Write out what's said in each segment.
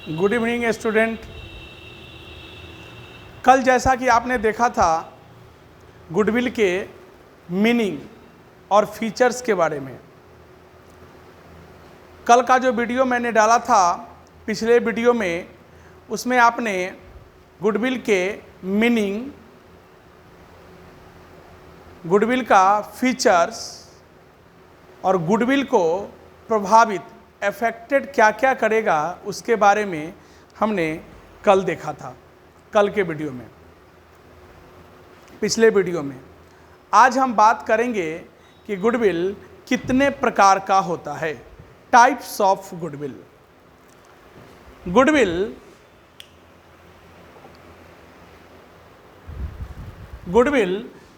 Good evening student. कल जैसा कि आपने देखा था गुडविल के मीनिंग और फीचर्स के बारे में, कल का जो वीडियो मैंने डाला था पिछले वीडियो में, उसमें आपने गुडविल के मीनिंग, गुडविल का फीचर्स और गुडविल को प्रभावित अफेक्टेड क्या क्या करेगा उसके बारे में हमने कल देखा था, कल के वीडियो में, पिछले वीडियो में। आज हम बात करेंगे कि गुडविल कितने प्रकार का होता है, types of goodwill. Goodwill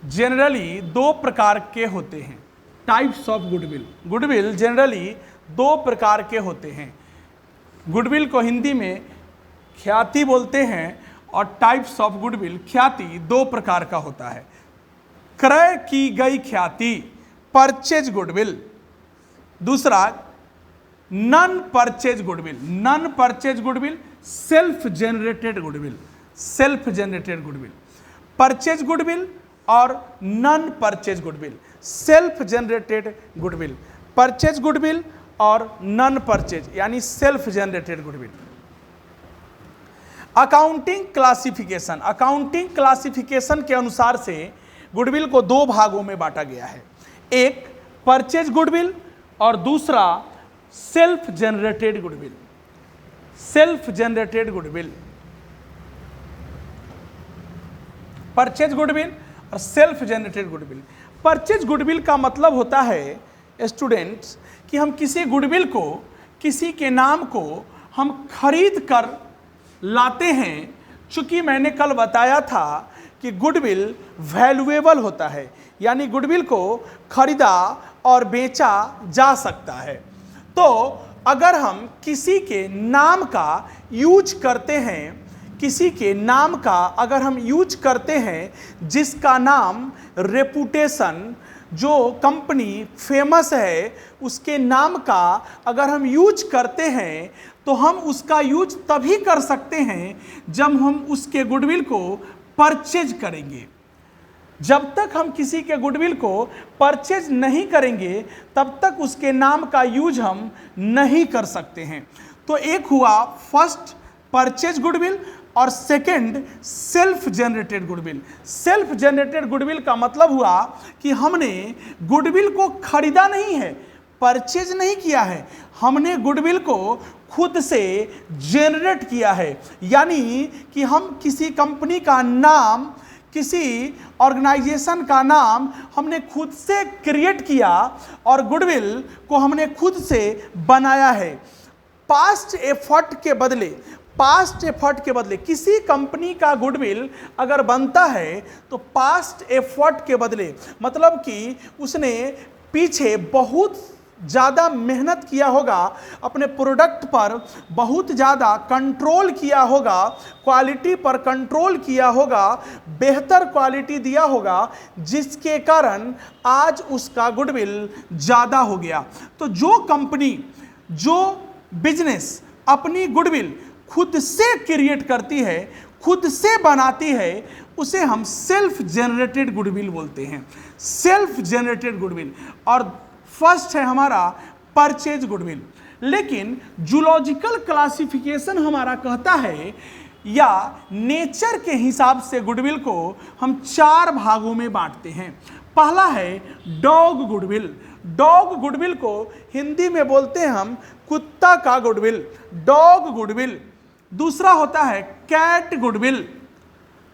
generally दो प्रकार के होते हैं। टाइप्स ऑफ गुडविल जनरली दो प्रकार के होते हैं। गुडविल को हिंदी में ख्याति बोलते हैं और टाइप्स ऑफ गुडविल, ख्याति दो प्रकार का होता है। क्रय की गई ख्याति, परचेज गुडविल। दूसरा non purchase goodwill. Non purchase goodwill, self generated goodwill. Self generated goodwill, purchase goodwill और non purchase goodwill. Self generated goodwill, purchase goodwill और नॉन परचेज यानी self generated goodwill. Accounting classification, accounting classification के अनुसार से goodwill को दो भागों में बांटा गया है, एक परचेज गुडविल और दूसरा self generated goodwill. Self generated goodwill, purchase goodwill और self generated goodwill. Purchase goodwill का मतलब होता है स्टूडेंट्स कि हम किसी गुडविल को, किसी के नाम को हम खरीद कर लाते हैं। चूंकि मैंने कल बताया था कि गुडविल वैल्यूएबल होता है, यानी गुडविल को खरीदा और बेचा जा सकता है। तो अगर हम किसी के नाम का यूज करते हैं, किसी के नाम का अगर हम यूज करते हैं जिसका नाम, रेपुटेशन, जो कंपनी फेमस है उसके नाम का अगर हम यूज करते हैं, तो हम उसका यूज तभी कर सकते हैं जब हम उसके गुडविल को परचेज करेंगे। जब तक हम किसी के गुडविल को परचेज नहीं करेंगे तब तक उसके नाम का यूज हम नहीं कर सकते हैं। तो एक हुआ फर्स्ट परचेज गुडविल और second self generated goodwill. Self generated goodwill का मतलब हुआ कि हमने गुडविल को खरीदा नहीं है, परचेज नहीं किया है, हमने गुडविल को खुद से जनरेट किया है। यानी कि हम किसी कंपनी का नाम, किसी ऑर्गेनाइजेशन का नाम हमने खुद से क्रिएट किया और गुडविल को हमने खुद से बनाया है। पास्ट एफर्ट के बदले किसी कंपनी का गुडविल अगर बनता है तो पास्ट एफर्ट के बदले, मतलब कि उसने पीछे बहुत ज़्यादा मेहनत किया होगा, अपने प्रोडक्ट पर बहुत ज़्यादा कंट्रोल किया होगा, क्वालिटी पर कंट्रोल किया होगा, बेहतर क्वालिटी दिया होगा, जिसके कारण आज उसका गुडविल ज़्यादा हो गया। तो जो कंपनी, जो बिजनेस अपनी गुडविल खुद से क्रिएट करती है, खुद से बनाती है, उसे हम सेल्फ जनरेटेड गुडविल बोलते हैं। Self generated goodwill. और फर्स्ट है हमारा परचेज गुडविल। लेकिन जूलॉजिकल क्लासिफिकेशन हमारा कहता है, या नेचर के हिसाब से गुडविल को हम चार भागों में बांटते हैं। पहला है डॉग गुडविल। डॉग गुडविल को हिंदी में बोलते हैं हम कुत्ता का गुडविल, डॉग गुडविल। दूसरा होता है कैट गुडविल,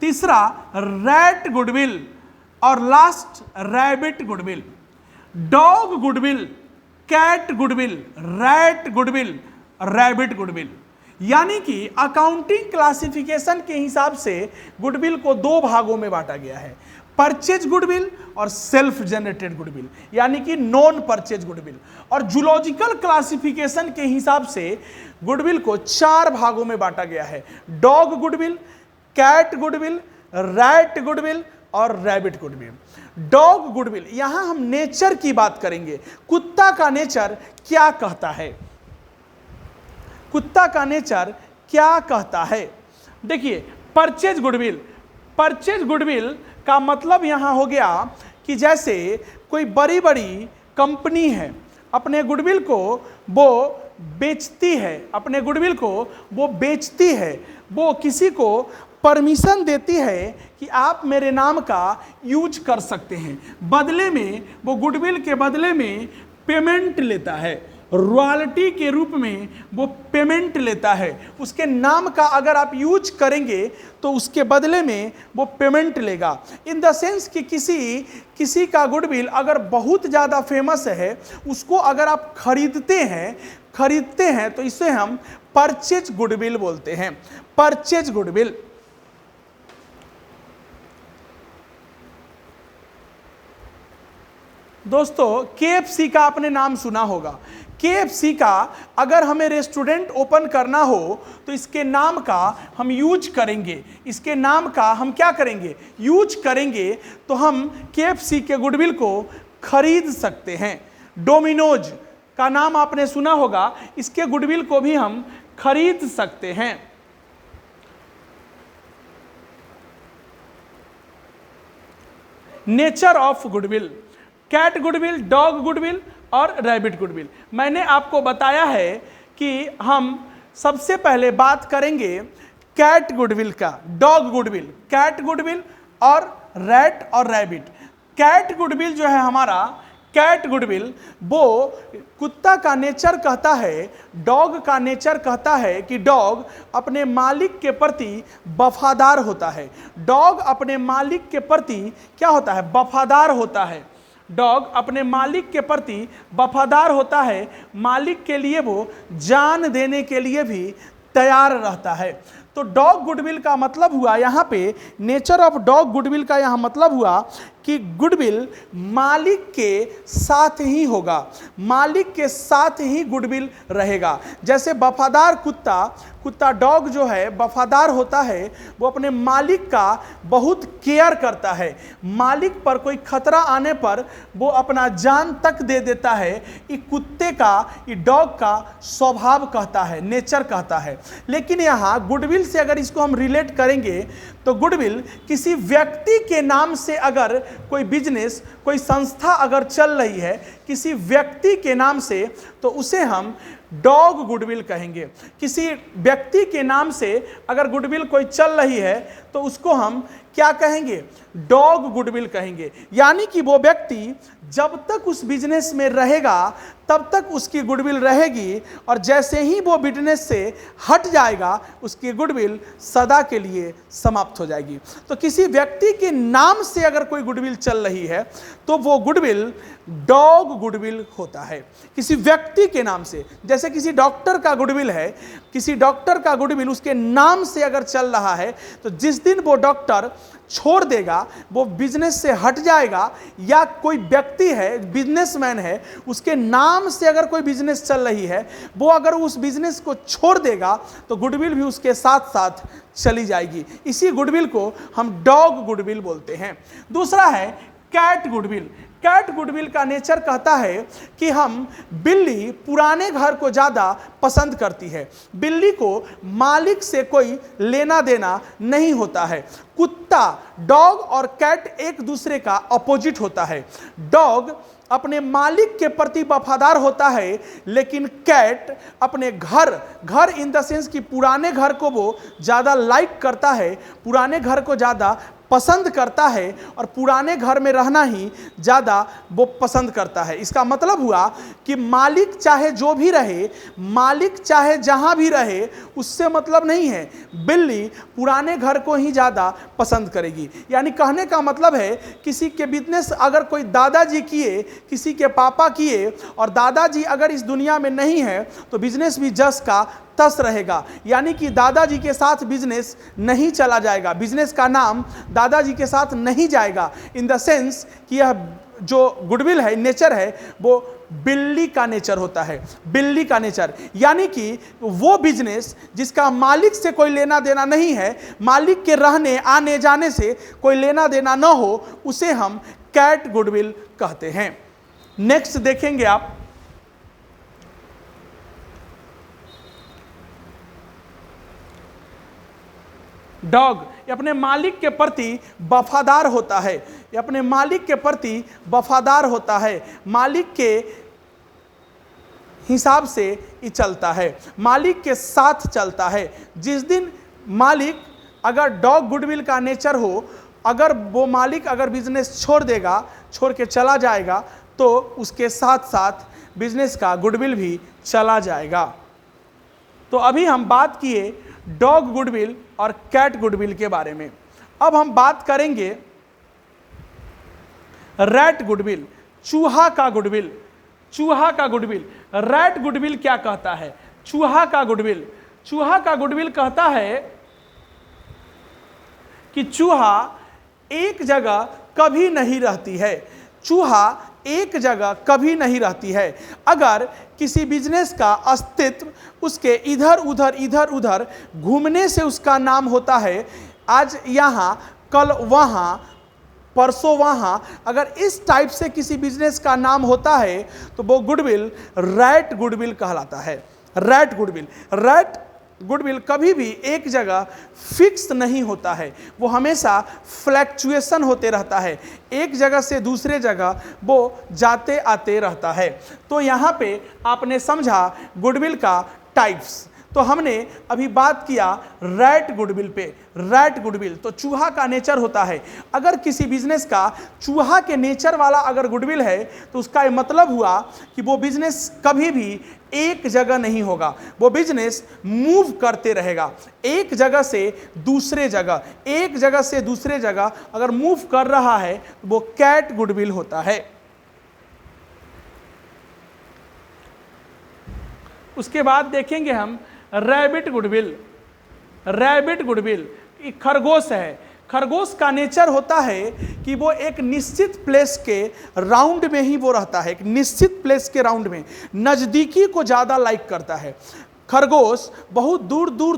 तीसरा रैट गुडविल और last rabbit goodwill. Dog goodwill, cat goodwill, rat goodwill, rabbit goodwill. यानी कि अकाउंटिंग क्लासिफिकेशन के हिसाब से गुडविल को दो भागों में बांटा गया है, परचेज गुडविल और सेल्फ जनरेटेड गुडविल, यानी कि नॉन परचेज गुडविल। और जूलॉजिकल क्लासिफिकेशन के हिसाब से गुडविल को चार भागों में बांटा गया है, dog goodwill, cat goodwill, rat goodwill और रैबिट गुडविल। डॉग गुडविल, यहां हम नेचर की बात करेंगे, कुत्ता का नेचर क्या कहता है, कुत्ता का नेचर क्या कहता है? देखिए, परचेज गुडविल, परचेज गुडविल का मतलब यहाँ हो गया कि जैसे कोई बड़ी बड़ी कंपनी है, अपने गुडविल को वो बेचती है, अपने गुडविल को वो बेचती है, वो किसी को परमिशन देती है कि आप मेरे नाम का यूज कर सकते हैं, बदले में वो गुडविल के बदले में पेमेंट लेता है, रॉयल्टी के रूप में वो पेमेंट लेता है। उसके नाम का अगर आप यूज करेंगे तो उसके बदले में वो पेमेंट लेगा। इन द सेंस कि किसी का गुडविल अगर बहुत ज़्यादा फेमस है, उसको अगर आप खरीदते हैं तो इसे हम परचेज गुडविल बोलते हैं, परचेज गुडविल। दोस्तों, KFC का आपने नाम सुना होगा। KFC का अगर हमें रेस्टोरेंट ओपन करना हो तो इसके नाम का हम यूज करेंगे, इसके नाम का हम क्या करेंगे? यूज करेंगे, तो हम KFC के गुडविल को खरीद सकते हैं। डोमिनोज का नाम आपने सुना होगा, इसके गुडविल को भी हम खरीद सकते हैं। Nature of goodwill, cat goodwill, dog goodwill और रैबिट गुडविल। मैंने आपको बताया है कि हम सबसे पहले बात करेंगे कैट गुडविल का, डॉग गुडविल, कैट गुडविल और रैट और रैबिट। कैट गुडविल जो है हमारा, कैट गुडविल वो कुत्ता का नेचर कहता है, डॉग का नेचर कहता है कि डॉग अपने मालिक के प्रति वफादार होता है। डॉग अपने मालिक के प्रति क्या होता है? वफादार होता है। डॉग अपने मालिक के प्रति वफादार होता है, मालिक के लिए वो जान देने के लिए भी तैयार रहता है। तो डॉग गुडविल का मतलब हुआ यहाँ पे, नेचर ऑफ डॉग गुडविल का यहाँ मतलब हुआ कि गुडविल मालिक के साथ ही होगा, मालिक के साथ ही गुडविल रहेगा। जैसे वफादार कुत्ता डॉग जो है वफादार होता है, वो अपने मालिक का बहुत केयर करता है, मालिक पर कोई खतरा आने पर वो अपना जान तक दे देता है। ये कुत्ते का, ये डॉग का स्वभाव कहता है, नेचर कहता है। लेकिन यहाँ गुडविल से अगर इसको हम रिलेट करेंगे तो गुडविल किसी व्यक्ति के नाम से अगर कोई बिजनेस, कोई संस्था अगर चल रही है किसी व्यक्ति के नाम से, तो उसे हम डॉग गुडविल कहेंगे। किसी व्यक्ति के नाम से अगर गुडविल कोई चल रही है तो उसको हम क्या कहेंगे? डॉग गुडविल कहेंगे। यानी कि वो व्यक्ति जब तक उस बिजनेस में रहेगा तब तक उसकी गुडविल रहेगी, और जैसे ही वो बिजनेस से हट जाएगा उसकी गुडविल सदा के लिए समाप्त हो जाएगी। तो किसी व्यक्ति के नाम से अगर कोई गुडविल चल रही है तो वो गुडविल डॉग गुडविल होता है। किसी व्यक्ति के नाम से, जैसे किसी डॉक्टर का गुडविल है, किसी डॉक्टर का गुडविल उसके नाम से अगर चल रहा है तो जिस दिन वो डॉक्टर छोड़ देगा, वो बिजनेस से हट जाएगा, या कोई व्यक्ति है, बिजनेसमैन है, उसके नाम से अगर कोई बिजनेस चल रही है, वो अगर उस बिजनेस को छोड़ देगा तो गुडविल भी उसके साथ साथ चली जाएगी। इसी गुडविल को हम डॉग गुडविल बोलते हैं। दूसरा है कैट गुडविल। कैट गुडविल का नेचर कहता है कि हम, बिल्ली पुराने घर को ज़्यादा पसंद करती है, बिल्ली को मालिक से कोई लेना देना नहीं होता है। कुत्ता, डॉग और कैट एक दूसरे का अपोजिट होता है। डॉग अपने मालिक के प्रति वफादार होता है, लेकिन कैट अपने घर इन द सेंस कि पुराने घर को वो ज़्यादा लाइक करता है, पुराने घर को ज़्यादा पसंद करता है, और पुराने घर में रहना ही ज़्यादा वो पसंद करता है। इसका मतलब हुआ कि मालिक चाहे जो भी रहे, मालिक चाहे जहाँ भी रहे, उससे मतलब नहीं है, बिल्ली पुराने घर को ही ज़्यादा पसंद करेगी। यानी कहने का मतलब है, किसी के बिजनेस अगर कोई दादाजी किए, किसी के पापा किए, और दादाजी अगर इस दुनिया में नहीं है तो बिजनेस भी जस का तस रहेगा। यानी कि दादाजी के साथ बिजनेस नहीं चला जाएगा, बिजनेस का नाम दादाजी के साथ नहीं जाएगा। इन द सेंस कि यह जो गुडविल है, नेचर है, वो बिल्ली का नेचर होता है, बिल्ली का नेचर। यानी कि वो बिजनेस जिसका मालिक से कोई लेना देना नहीं है, मालिक के रहने आने जाने से कोई लेना देना न हो, उसे हम कैट गुडविल कहते हैं। नेक्स्ट देखेंगे आप, डॉग ये अपने मालिक के प्रति वफादार होता है, ये अपने मालिक के प्रति वफादार होता है, मालिक के हिसाब से ये चलता है, मालिक के साथ चलता है। जिस दिन मालिक अगर डॉग गुडविल का नेचर हो, अगर वो मालिक अगर बिजनेस छोड़ देगा, छोड़ के चला जाएगा, तो उसके साथ साथ बिजनेस का गुडविल भी चला जाएगा। तो अभी हम बात किए डॉग गुडविल और कैट गुडविल के बारे में। अब हम बात करेंगे रैट गुडविल, चूहा का गुडविल। चूहा का गुडविल, रैट गुडविल क्या कहता है? चूहा का गुडविल, चूहा का गुडविल कहता है कि चूहा एक जगह कभी नहीं रहती है। चूहा एक जगह कभी नहीं रहती है। अगर किसी बिजनेस का अस्तित्व उसके इधर उधर घूमने से उसका नाम होता है, आज यहाँ कल वहाँ परसों वहाँ, अगर इस टाइप से किसी बिजनेस का नाम होता है तो वो गुडविल रैट गुडविल कहलाता है। रैट गुडविल, रैट गुडविल कभी भी एक जगह फिक्स नहीं होता है, वो हमेशा फ्लैक्चुएशन होते रहता है, एक जगह से दूसरे जगह वो जाते आते रहता है। तो यहाँ पे आपने समझा गुडविल का टाइप्स। तो हमने अभी बात किया रैट गुडविल पे। रैट गुडविल तो चूहा का नेचर होता है। अगर किसी बिजनेस का चूहा के नेचर वाला अगर गुडविल है तो उसका ये मतलब हुआ कि वो बिजनेस कभी भी एक जगह नहीं होगा, वो बिजनेस मूव करते रहेगा, एक जगह से दूसरे जगह, एक जगह से दूसरे जगह अगर मूव कर रहा है तो वो कैट गुडविल होता है। उसके बाद देखेंगे हम रैबिट गुडविल। रैबिट गुडविल खरगोश है। खरगोश का नेचर होता है कि वो एक निश्चित प्लेस के राउंड में ही वो रहता है, एक निश्चित प्लेस के राउंड में, नज़दीकी को ज़्यादा लाइक करता है। खरगोश बहुत दूर दूर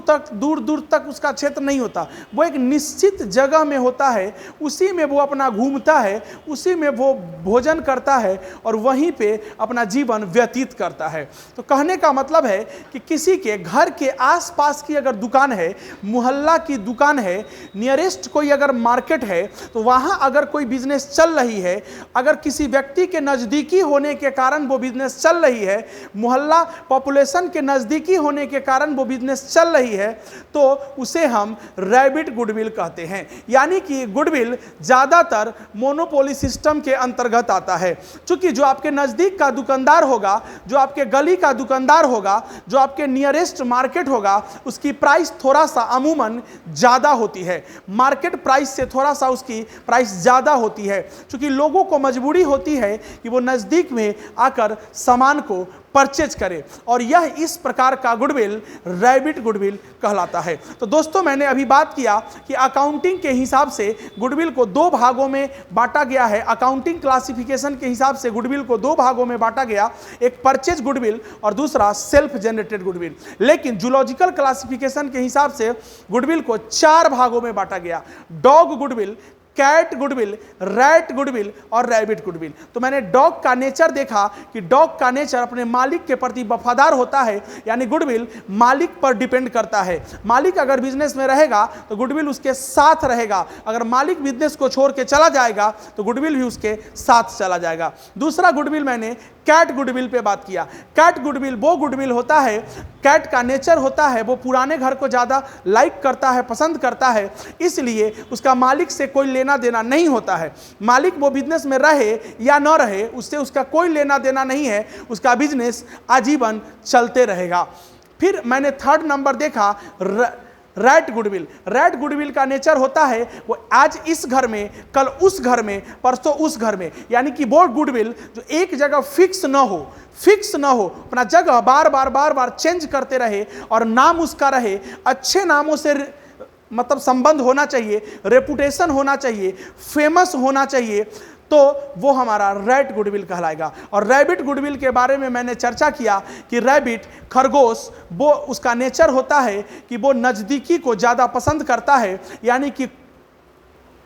तक उसका क्षेत्र नहीं होता, वो एक निश्चित जगह में होता है, उसी में वो अपना घूमता है, उसी में वो भोजन करता है और वहीं पे अपना जीवन व्यतीत करता है। तो कहने का मतलब है कि किसी के घर के आसपास की अगर दुकान है, मोहल्ला की दुकान है, नियरेस्ट कोई अगर मार्केट है, तो वहाँ अगर कोई बिजनेस चल रही है, अगर किसी व्यक्ति के नज़दीकी होने के कारण वो बिजनेस चल रही है, मोहल्ला पॉपुलेशन के नज़दीकी होने के कारण वो बिजनेस चल रही है, तो उसे हम रैबिट गुडविल कहते हैं। यानी कि गुडविल ज़्यादातर मोनोपोली सिस्टम के अंतर्गत आता है। चूंकि जो आपके नज़दीक का दुकानदार होगा, जो आपके गली का दुकानदार होगा, जो आपके नियरेस्ट मार्केट होगा, उसकी प्राइस थोड़ा सा अमूमन ज़्यादा होती है, मार्केट प्राइस से थोड़ा सा उसकी प्राइस ज़्यादा होती है, चूंकि लोगों को मजबूरी होती है कि वो नज़दीक में आकर सामान को परचेज करे, और यह इस प्रकार का गुडविल रैबिट गुडविल कहलाता है। तो दोस्तों, मैंने अभी बात किया कि अकाउंटिंग के हिसाब से गुडविल को दो भागों में बांटा गया है। अकाउंटिंग क्लासिफिकेशन के हिसाब से गुडविल को दो भागों में बांटा गया, एक परचेज गुडविल और दूसरा सेल्फ जनरेटेड गुडविल। लेकिन जूलॉजिकल क्लासिफिकेशन के हिसाब से गुडविल को चार भागों में बांटा गया: dog goodwill, cat goodwill, rat goodwill और रैबिट गुडविल। तो मैंने डॉग का नेचर देखा कि डॉग का नेचर अपने मालिक के प्रति वफादार होता है, यानी गुडविल मालिक पर डिपेंड करता है। मालिक अगर बिजनेस में रहेगा तो गुडविल उसके साथ रहेगा, अगर मालिक बिजनेस को छोड़ के चला जाएगा तो गुडविल भी उसके साथ चला जाएगा। दूसरा गुडविल मैंने कैट गुडविल पे बात किया। कैट गुडविल वो गुडविल होता है, कैट का नेचर होता है वो पुराने घर को ज़्यादा लाइक करता है, पसंद करता है, इसलिए उसका मालिक से कोई लेना देना नहीं होता है। मालिक वो बिजनेस में रहे या न रहे, उससे उसका कोई लेना देना नहीं है, उसका बिजनेस आजीवन चलते रहेगा। फिर मैंने थर्ड नंबर देखा रैट गुडविल। रैट गुडविल का नेचर होता है वो आज इस घर में, कल उस घर में, परसों उस घर में, यानी कि वो गुडविल जो एक जगह फिक्स न हो, अपना जगह बार बार चेंज करते रहे और नाम उसका रहे, अच्छे नामों से मतलब संबंध होना चाहिए, रेपुटेशन होना चाहिए, फेमस होना चाहिए, तो वो हमारा रैट गुडविल कहलाएगा। और रैबिट गुडविल के बारे में मैंने चर्चा किया कि रैबिट खरगोश वो उसका नेचर होता है कि वो नज़दीकी को ज़्यादा पसंद करता है, यानी कि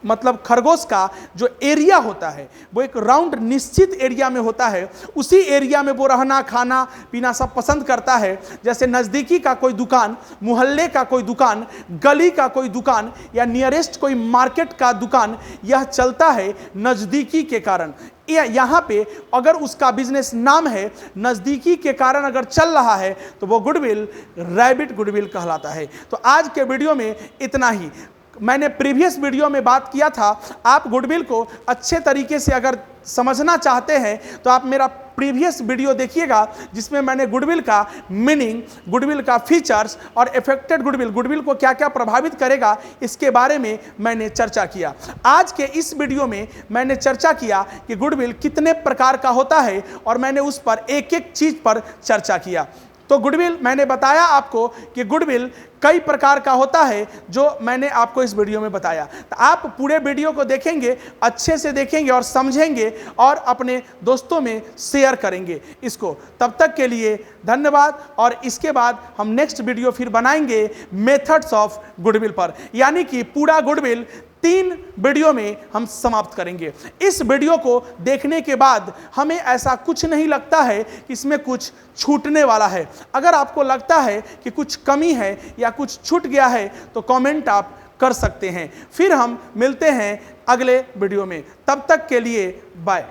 मतलब खरगोश का जो एरिया होता है वो एक राउंड निश्चित एरिया में होता है, उसी एरिया में वो रहना खाना पीना सब पसंद करता है। जैसे नज़दीकी का कोई दुकान, मोहल्ले का कोई दुकान, गली का कोई दुकान या नियरेस्ट कोई मार्केट का दुकान, यह चलता है नज़दीकी के कारण। यहाँ पे अगर उसका बिजनेस नाम है, नज़दीकी के कारण अगर चल रहा है, तो वो गुडविल रैबिट गुडविल कहलाता है। तो आज के वीडियो में इतना ही। मैंने प्रीवियस वीडियो में बात किया था, आप गुडविल को अच्छे तरीके से अगर समझना चाहते हैं तो आप मेरा प्रीवियस वीडियो देखिएगा, जिसमें मैंने गुडविल का मीनिंग, गुडविल का फीचर्स और इफेक्टेड गुडविल, गुडविल को क्या क्या प्रभावित करेगा, इसके बारे में मैंने चर्चा किया। आज के इस वीडियो में मैंने चर्चा किया कि गुडविल कितने प्रकार का होता है और मैंने उस पर एक एक चीज़ पर चर्चा किया। तो गुडविल मैंने बताया आपको कि गुडविल कई प्रकार का होता है, जो मैंने आपको इस वीडियो में बताया। तो आप पूरे वीडियो को देखेंगे, अच्छे से देखेंगे और समझेंगे और अपने दोस्तों में शेयर करेंगे इसको। तब तक के लिए धन्यवाद। और इसके बाद हम नेक्स्ट वीडियो फिर बनाएंगे मेथड्स ऑफ गुडविल पर, यानी कि पूरा गुडविल 3 वीडियो में हम समाप्त करेंगे। इस वीडियो को देखने के बाद हमें ऐसा कुछ नहीं लगता है कि इसमें कुछ छूटने वाला है। अगर आपको लगता है कि कुछ कमी है या कुछ छूट गया है तो कमेंट आप कर सकते हैं। फिर हम मिलते हैं अगले वीडियो में। तब तक के लिए बाय।